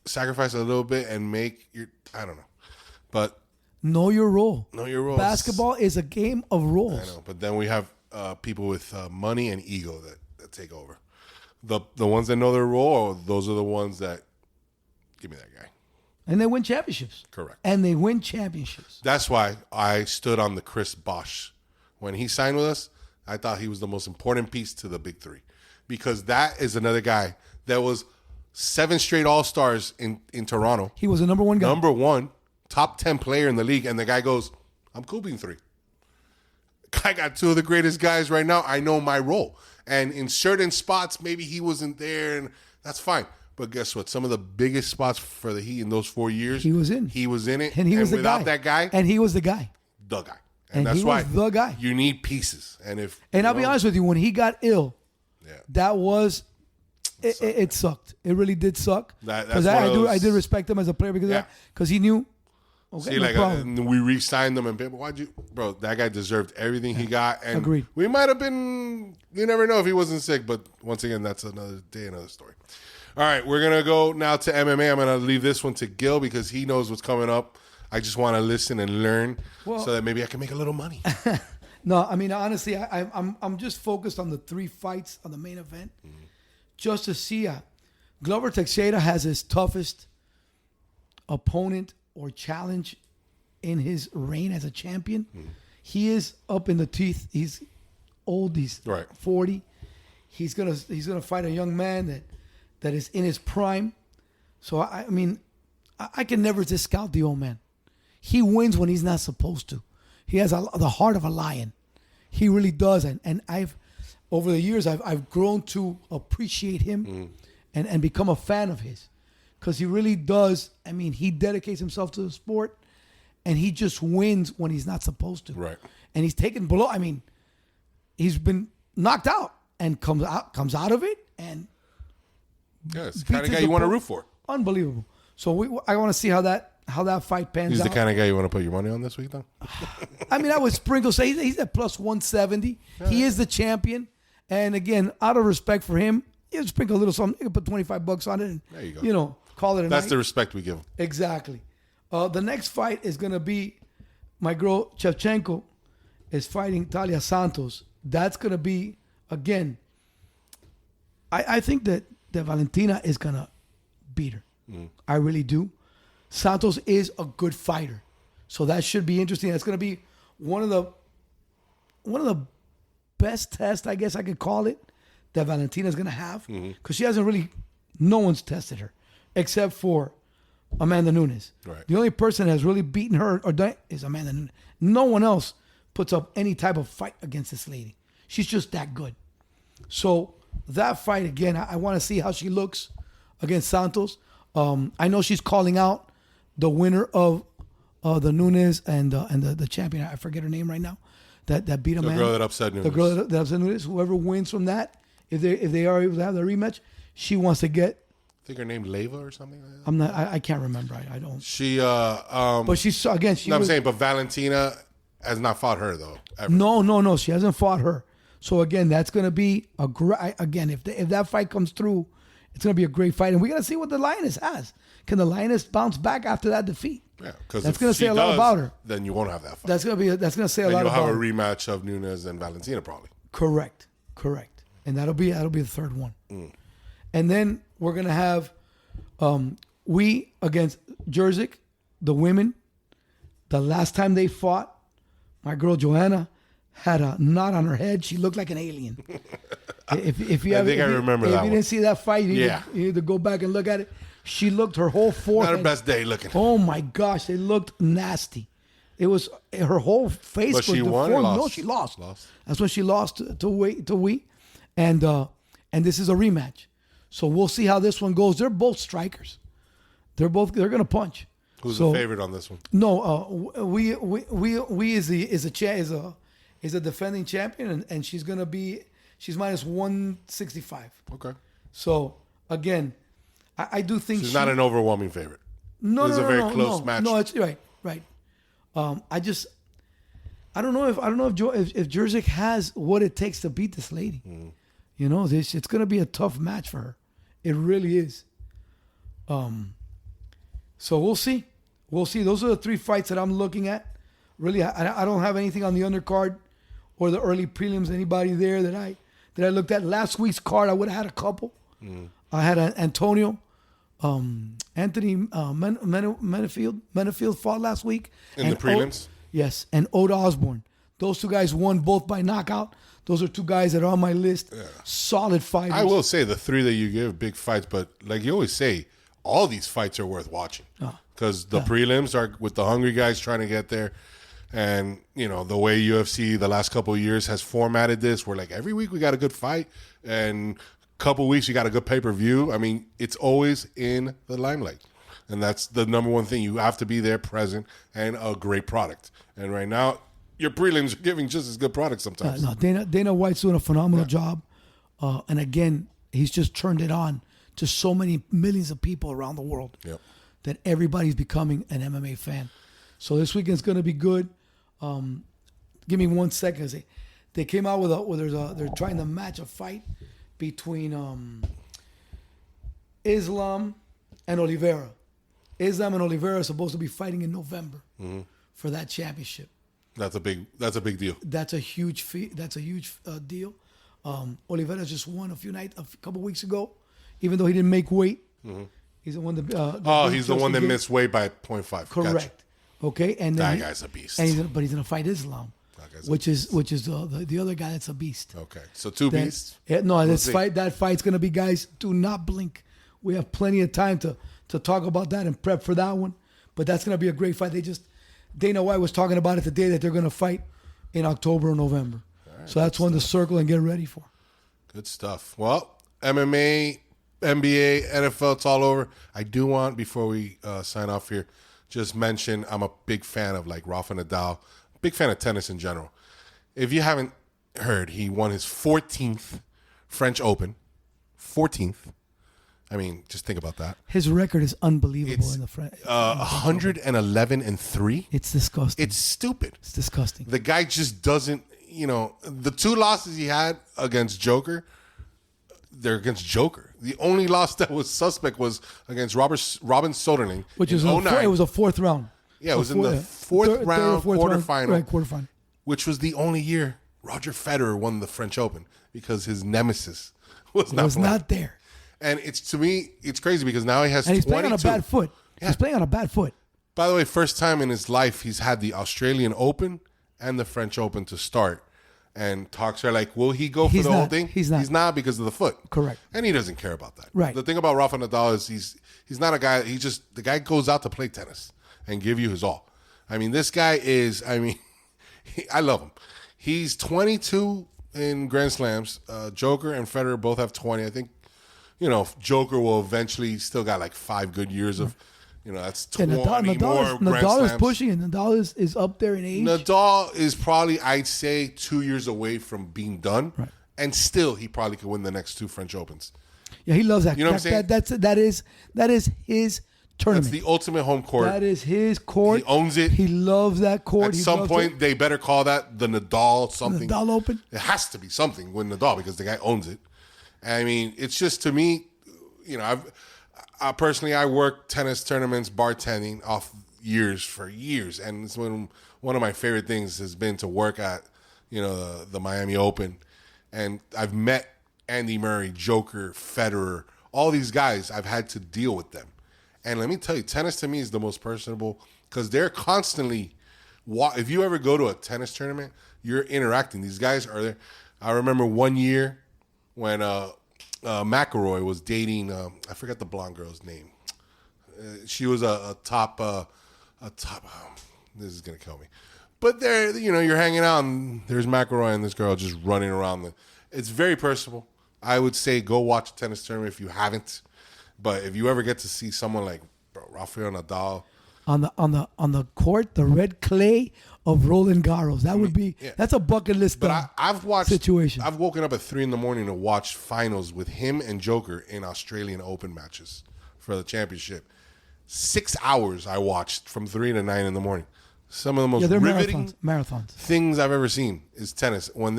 sacrifice a little bit and make I don't know. But know your role. Know your roles. Basketball is a game of roles. I know, but then we have people with money and ego that take over. The ones that know their role, those are the ones that give me that guy. And they win championships. Correct. And they win championships. That's why I stood on the Chris Bosh. When he signed with us, I thought he was the most important piece to the big three. Because that is another guy that was 7 straight All-Stars in Toronto. He was the number one guy. Number one, top 10 player in the league. And the guy goes, I'm cool being 3. I got 2 of the greatest guys right now. I know my role. And in certain spots, maybe he wasn't there, and that's fine. But guess what? Some of the biggest spots for the Heat in those 4 years, he was in. He was in it. And he was the without guy. that guy, and he was the guy. The guy. And that's he why was the guy. You need pieces. And I'll be honest with you, when he got ill, that was it sucked. It really did suck. Because I did respect him as a player because he knew. Okay, See, we re-signed them, and people, bro? That guy deserved everything he got. And agreed. We might have been. You never know if he wasn't sick, but once again, that's another day, another story. All right, we're gonna go now to MMA. I'm gonna leave this one to Gil because he knows what's coming up. I just want to listen and learn so that maybe I can make a little money. No, I mean honestly, I'm just focused on the 3 fights on the main event, just to see. Glover Teixeira has his toughest opponent or challenge in his reign as a champion. He is up in the teeth. He's old. He's 40. He's gonna fight a young man that is in his prime. So I mean, I can never discount the old man. He wins when he's not supposed to. He has the heart of a lion. He really does. And I've over the years I've grown to appreciate him and become a fan of his. Because he really does. I mean, he dedicates himself to the sport, and he just wins when he's not supposed to. Right. And he's taken below. I mean, he's been knocked out and comes out of it, and it's the kind of guy you want to root for. Unbelievable. So I want to see how that fight pans out. He's the kind of guy you want to put your money on this week, though. I mean, I would sprinkle say he's at plus 170. He is the champion, and again, out of respect for him, you sprinkle a little something. You can put $25 on it, and there you go. Call it a That's night. the respect we give him. Exactly. The next fight is going to be my girl Shevchenko is fighting Talia Santos. That's going to be, again, I think that Valentina is going to beat her. I really do. Santos is a good fighter. So that should be interesting. That's going to be one of the best tests, I guess I could call it, that Valentina is going to have. Because she hasn't really, no one's tested her. Except for Amanda Nunes. Right. The only person that has really beaten her or done is Amanda Nunes. No one else puts up any type of fight against this lady. She's just that good. So that fight, again, I want to see how she looks against Santos. I know she's calling out the winner of the Nunes and the champion. I forget her name right now. That beat Amanda. The girl that upset Nunes. The girl that upset Nunes. Whoever wins from that, if they are able to have the rematch, she wants to get. I think her name Leva or something like that. I'm not. I can't remember. I don't. She. But she's again. I'm saying, but Valentina has not fought her though. Ever. No. She hasn't fought her. So again, that's going to be a great. Again, if that fight comes through, it's going to be a great fight, and we got to see what the Lioness has. Can the Lioness bounce back after that defeat? Yeah, because that's going to say a lot about her. Then you won't have that fight. That's going to say a lot about her. You'll have a rematch of Nunes and Valentina probably. Correct, and that'll be the third one. And then we're going to have. We against Jerzyk, the women. The last time they fought, my girl Joanna had a knot on her head. She looked like an alien. If you remember that. If you didn't see that fight, you Yeah. need to go back and look at it. She looked her whole forehead. Not her best day looking. Oh my gosh, it looked nasty. It was her whole face. But was she won or deformed. lost? No, she lost. That's when she lost to Wee, and this is a rematch. So we'll see how this one goes. They're both strikers. They're going to punch. Who's the favorite on this one? No, we is a defending champion, and she's minus 165. Okay. So again, I do think She's not an overwhelming favorite. No, It's no, a very no, close no, match. No, it's right. I don't know if Jerzyk has what it takes to beat this lady. You know, it's going to be a tough match for her. It really is. So we'll see. We'll see. Those are the 3 fights that I'm looking at. Really, I don't have anything on the undercard or the early prelims. Anybody there that I looked at last week's card? I would have had a couple. I had Anthony Menefield fought last week In the prelims. Yes, and Ode Osborne. Those 2 guys won both by knockout. Those are 2 guys that are on my list. Yeah. Solid fighters. I will say the 3 that you give, big fights, but like you always say, all these fights are worth watching because the prelims are with the hungry guys trying to get there. And, you know, the way UFC the last couple of years has formatted this, we're like, every week we got a good fight and a couple of weeks you got a good pay-per-view. I mean, it's always in the limelight. And that's the number one thing. You have to be there present and a great product. And right now, your prelims are giving just as good products sometimes. No, Dana White's doing a phenomenal job. And again, he's just turned it on to so many millions of people around the world that everybody's becoming an MMA fan. So this weekend's going to be good. Give me 1 second. They came out with they're trying to match a fight between Islam and Oliveira. Islam and Oliveira are supposed to be fighting in November for that championship. That's a big deal. That's a huge deal. Oliveira just won a couple weeks ago, even though he didn't make weight. He's the one that. He's the one that missed weight by 0.5. Correct. Gotcha. Okay, and that then guy's a beast. But he's gonna fight Islam, which is the other guy that's a beast. Okay, so 2 beasts. Yeah, no, that fight's gonna be, guys. Do not blink. We have plenty of time to talk about that and prep for that one. But that's gonna be a great fight. Dana White was talking about it today that they're gonna fight in October or November. Right, so that's one to circle and get ready for. Good stuff. Well, MMA, NBA, NFL, it's all over. I do want, before we sign off here, just mention I'm a big fan of like Rafa Nadal, big fan of tennis in general. If you haven't heard, he won his 14th French Open. 14th. I mean, just think about that. His record is unbelievable in the French. 111-3. It's disgusting. It's stupid. It's disgusting. The guy just doesn't, the 2 losses he had against Joker, they're against Joker. The only loss that was suspect was against Robin Soderling, which is it was a 4th round. Yeah, it was in the 4th round quarterfinal. Right, quarterfinal. Which was the only year Roger Federer won the French Open because his nemesis was not there. And to me, it's crazy because now he has 22. And he's playing on a bad foot. Yeah. He's playing on a bad foot. By the way, first time in his life, he's had the Australian Open and the French Open to start. And talks are like, will he go for the whole thing? He's not. He's not because of the foot. Correct. And he doesn't care about that. Right. The thing about Rafa Nadal is he's not a guy. The guy goes out to play tennis and give you his all. I mean, this guy is. I mean, I love him. He's 22 in Grand Slams. Joker and Federer both have 20. I think, Joker will eventually still got like 5 good years of. That's 20 more Grand Slams. Nadal is pushing, and Nadal is up there in age. Nadal is probably, I'd say, 2 years away from being done. Right. And still, he probably could win the next 2 French Opens. Yeah, he loves that. You know what I'm saying? That is his tournament. That's the ultimate home court. That is his court. He owns it. He loves that court. At some point, they better call that the Nadal something. Nadal Open? It has to be something with Nadal because the guy owns it. I mean, it's just, to me, personally, I work tennis tournaments, bartending for years, and it's one of my favorite things has been to work at, the Miami Open, and I've met Andy Murray, Joker, Federer, all these guys. I've had to deal with them, and let me tell you, tennis to me is the most personable because they're constantly. If you ever go to a tennis tournament, you're interacting. These guys are there. I remember one year when McElroy was dating, I forgot the blonde girl's name. She was a top, this is going to kill me. But there, you're hanging out and there's McElroy and this girl just running around. It's very personable. I would say go watch a tennis tournament if you haven't. But if you ever get to see someone like Rafael Nadal. on the court, the red clay of Roland Garros. That would be that's a bucket list. But I've watched situation. I've woken up at 3 a.m. to watch finals with him and Joker in Australian Open matches for the championship. 6 hours I watched from 3 to 9 in the morning. Some of the most riveting marathons things I've ever seen is tennis. When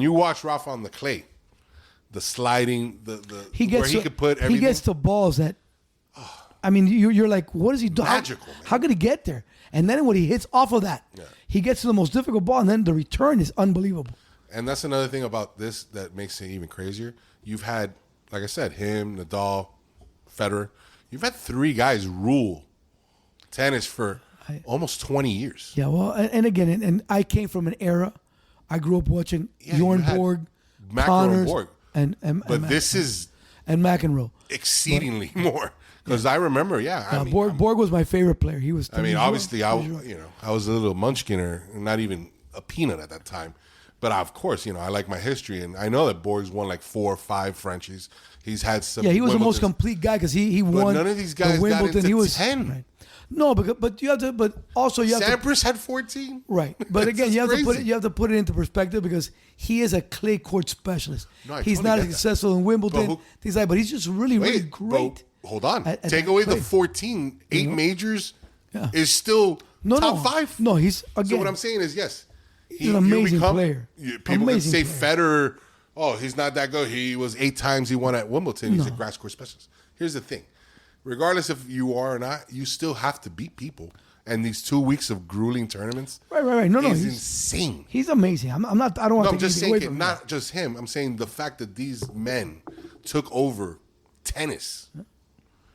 you watch Rafa on the clay, the sliding, the he could put everything. He gets to balls that. I mean, you're like, what is he doing? Magical, man. How could he get there? And then when he hits off of that, he gets to the most difficult ball, and then the return is unbelievable. And that's another thing about this that makes it even crazier. You've had, like I said, him, Nadal, Federer. You've had 3 guys rule tennis for almost 20 years. Yeah, well, and again, and I came from an era. I grew up watching Bjorn Borg, Connors, and this is and McEnroe exceedingly more. Because I remember, Borg was my favorite player. He was. Obviously, I was a little munchkin, not even a peanut at that time. But of course, I like my history, and I know that Borg's won like 4 or 5 Frenchies. He's had some. Yeah, he was the most complete guy because he won. None of these guys got into 10. Right. No, but you have to. But also you have Sampras had 14. Right, but again, you have to put it into perspective because he is a clay court specialist. No, he's not as successful in Wimbledon. But he's just really great. Hold on. Take away the 14, 8 majors is still top 5. No, he's again. So what I'm saying is, yes, he's an amazing player. People can say Federer, he's not that good. He was 8 times he won at Wimbledon. He's a grass court specialist. Here's the thing. Regardless if you are or not, you still have to beat people. And these 2 weeks of grueling tournaments, right. No, he's insane. He's amazing. I'm not. I don't want to. I'm just saying, not just him. I'm saying the fact that these men took over tennis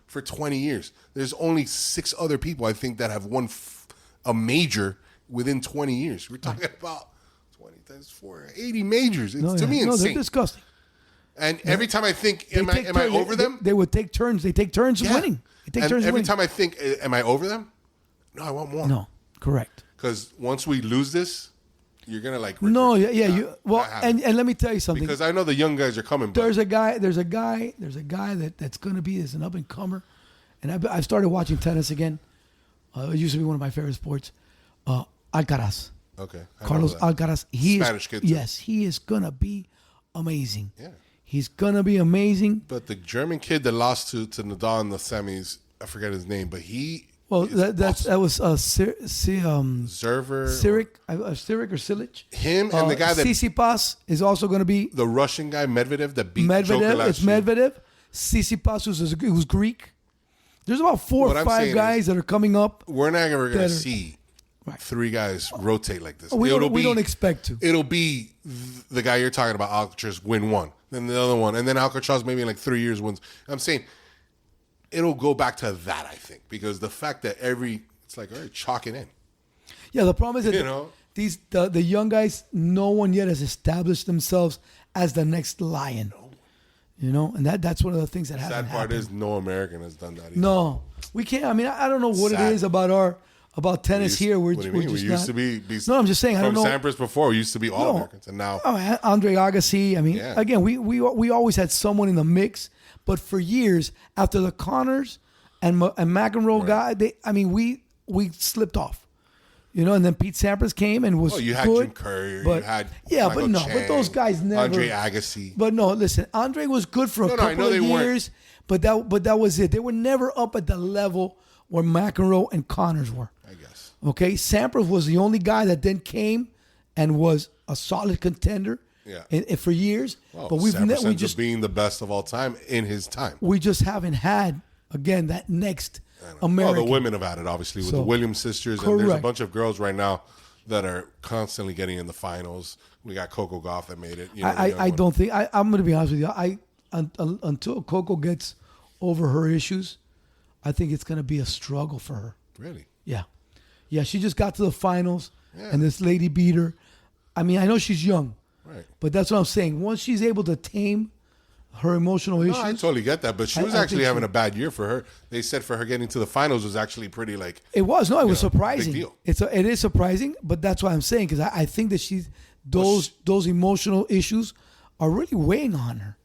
for 20 years. There's only 6 other people I think that have won a major within 20 years. We're talking about 20 times 4, 80 majors. It's to me insane. No, they're disgusting. And every time I think, am I over them? They would take turns. They take turns winning. They take turns every time I think, am I over them? No, I want more. No, correct. Because once we lose this, you're gonna like. No, and let me tell you something. Because I know the young guys are coming. There's a guy that's gonna be as an up and comer, and I've started watching tennis again. It used to be one of my favorite sports. Alcaraz. Okay. Carlos Alcaraz. Spanish kid. Yes, he is gonna be amazing. Yeah. He's gonna be amazing. But the German kid that lost to Nadal in the semis, I forget his name, but he. Well, that was Zerver. Ciric or Silic. Him and the guy that Tsitsipas is also going to be the Russian guy Medvedev that beat Joker last year. Medvedev. Tsitsipas who's Greek. There's about 4 or 5 guys that are coming up. We're not ever going to see 3 guys rotate like this. We don't expect to. It'll be the guy you're talking about, Alcaraz, win 1, then the other one, and then Alcaraz maybe in like 3 years wins. I'm saying it'll go back to that, I think, because the fact that it's like, all right, chalk it in. Yeah, the problem is that the young guys, no one yet has established themselves as the next lion. And that's one of the things that hasn't happened. Sad part is no American has done that either. No, we can't. I mean, I don't know what it is about tennis here. What do you mean? We used to be no, I'm just saying. I don't know. From Sampras before, we used to be all Americans, and now. Andre Agassi. I mean, again, we always had someone in the mix. But for years, after the Connors and McEnroe guy, we slipped off, and then Pete Sampras came and was you had good. Jim Courier, but, you had Michael Chang, but those guys never. Andre Agassi. But no, listen, Andre was good for a couple of years, but that was it. They were never up at the level where McEnroe and Connors were. I guess. Okay, Sampras was the only guy that then came and was a solid contender. Yeah, for years, but we just being the best of all time in his time. We just haven't had again that next American. Well, the women have had it obviously with the Williams sisters, and there's a bunch of girls right now that are constantly getting in the finals. We got Coco Gauff that made it. I don't think I'm going to be honest with you. Until Coco gets over her issues, I think it's going to be a struggle for her. Really? Yeah. She just got to the finals, and this lady beat her. I mean, I know she's young. Right. But that's what I'm saying. Once she's able to tame her emotional issues. No, I totally get that. But she was actually having a bad year for her. They said for her getting to the finals was actually pretty like. It was. No, it was surprising. Big deal. It is surprising, but that's what I'm saying because I think that those emotional issues are really weighing on her.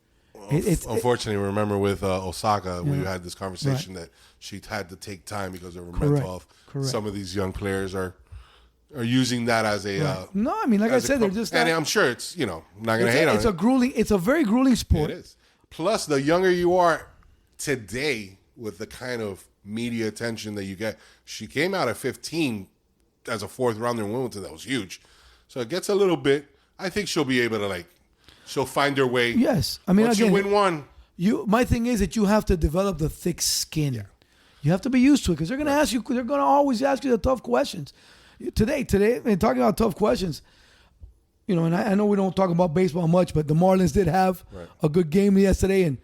Unfortunately, remember with Osaka, we had this conversation that she had to take time because of her Correct. mental health. Correct. Some of these young players are using that as a No, I mean, like I said, they're just and not, I'm sure it's not going to hate on it. It's a very grueling sport. It is. Plus, the younger you are today, with the kind of media attention that you get, she came out at 15 as a fourth rounder in Wimbledon. That was huge. So it gets a little bit. I think she'll be able to she'll find her way. Yes, I mean, once again, you win one. My thing is that you have to develop the thick skin. Yeah. You have to be used to it because they're going to ask you. They're going to always ask you the tough questions. Today, and talking about tough questions, and I know we don't talk about baseball much, but the Marlins did have a good game yesterday, and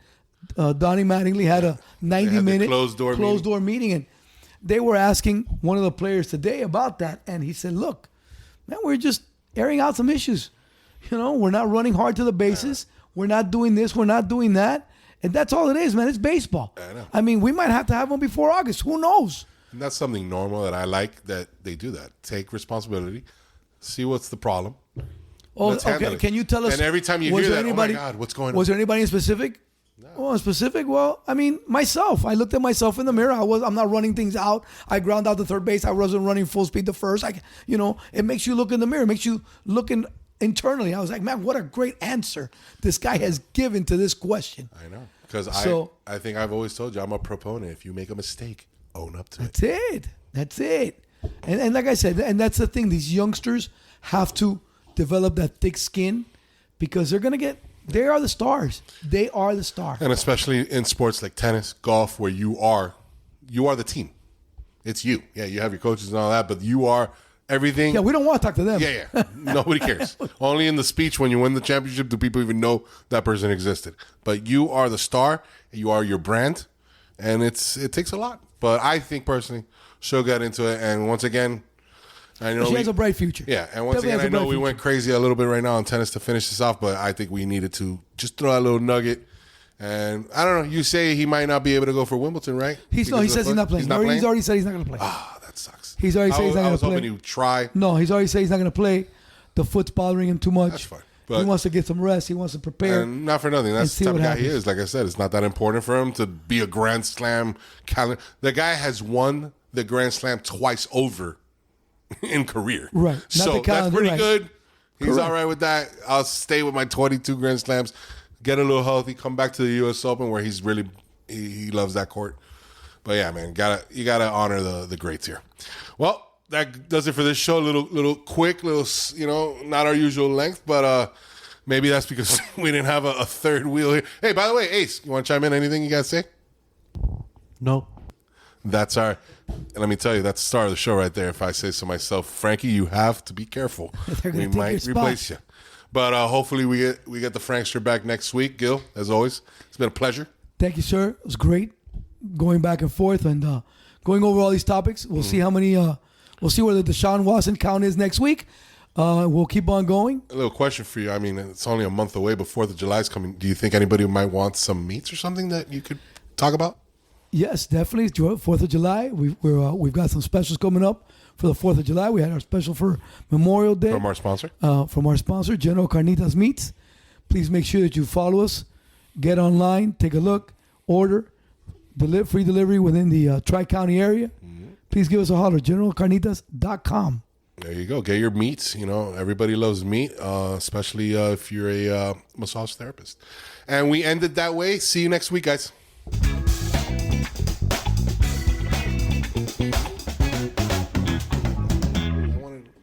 Donnie Mattingly had a 90-minute closed door meeting, and they were asking one of the players today about that, and he said, "Look, man, we're just airing out some issues. We're not running hard to the bases. We're not doing this. We're not doing that." And that's all it is, man. It's baseball. I know. I mean, we might have to have one before August. Who knows? And that's something normal that I like that they do that. Take responsibility. See what's the problem. Oh, okay. Can you tell us? And every time you hear that, oh my God, what's going on? Was there anybody in specific? No. Well, in specific, I mean, myself. I looked at myself in the mirror. I'm not running things out. I ground out to third base. I wasn't running full speed to first. It makes you look in the mirror. It makes you look internally. I was like, man, what a great answer this guy has given to this question. I know. Because I think I've always told you, I'm a proponent. If you make a mistake, own up to it. That's it. And like I said, and that's the thing. These youngsters have to develop that thick skin because they are the stars. They are the star. And especially in sports like tennis, golf, where you are the team. It's you. Yeah, you have your coaches and all that, but you are everything. Yeah, we don't want to talk to them. Yeah. Nobody cares. Only in the speech when you win the championship do people even know that person existed. But you are the star. You are your brand. And it takes a lot. But I think personally, she'll get into it. And once again, I know she has a bright future. Yeah, and once again, I know we went crazy a little bit right now on tennis to finish this off, but I think we needed to just throw a little nugget. And I don't know. You say he might not be able to go for Wimbledon, right? He says he's not playing. He's already said he's not going to play. Ah, that sucks. He's already said he's not going to play. I was hoping he would try. No, he's already said he's not going to play. The foot's bothering him too much. That's fine. He wants to get some rest. He wants to prepare. And not for nothing. That's the type of guy he is. Like I said, it's not that important for him to be a Grand Slam calendar. The guy has won the Grand Slam twice over in career. Right. So that's pretty good. He's all right with that. I'll stay with my 22 Grand Slams, get a little healthy, come back to the U.S. Open where he's really he loves that court. But yeah, man, you gotta honor the greats here. Well, that does it for this show. Little quick, not our usual length, but maybe that's because we didn't have a third wheel here. Hey, by the way, Ace, you want to chime in? Anything you got to say? No. That's and let me tell you, that's the star of the show right there. If I say so myself, Frankie, you have to be careful. We might replace you. But hopefully we get the Frankster back next week. Gil, as always, it's been a pleasure. Thank you, sir. It was great going back and forth and going over all these topics. We'll see how many. We'll see where the Deshaun Watson count is next week. We'll keep on going. A little question for you. I mean, it's only a month away, but 4th of July is coming. Do you think anybody might want some meats or something that you could talk about? Yes, definitely. 4th of July. We've got some specials coming up for the 4th of July. We had our special for Memorial Day. From our sponsor? From our sponsor, General Carnitas Meats. Please make sure that you follow us. Get online, take a look, order, free delivery within the Tri-County area. Mm-hmm. Please give us a holler, generalcarnitas.com. There you go. Get your meats. Everybody loves meat, especially if you're a massage therapist. And we ended that way. See you next week, guys.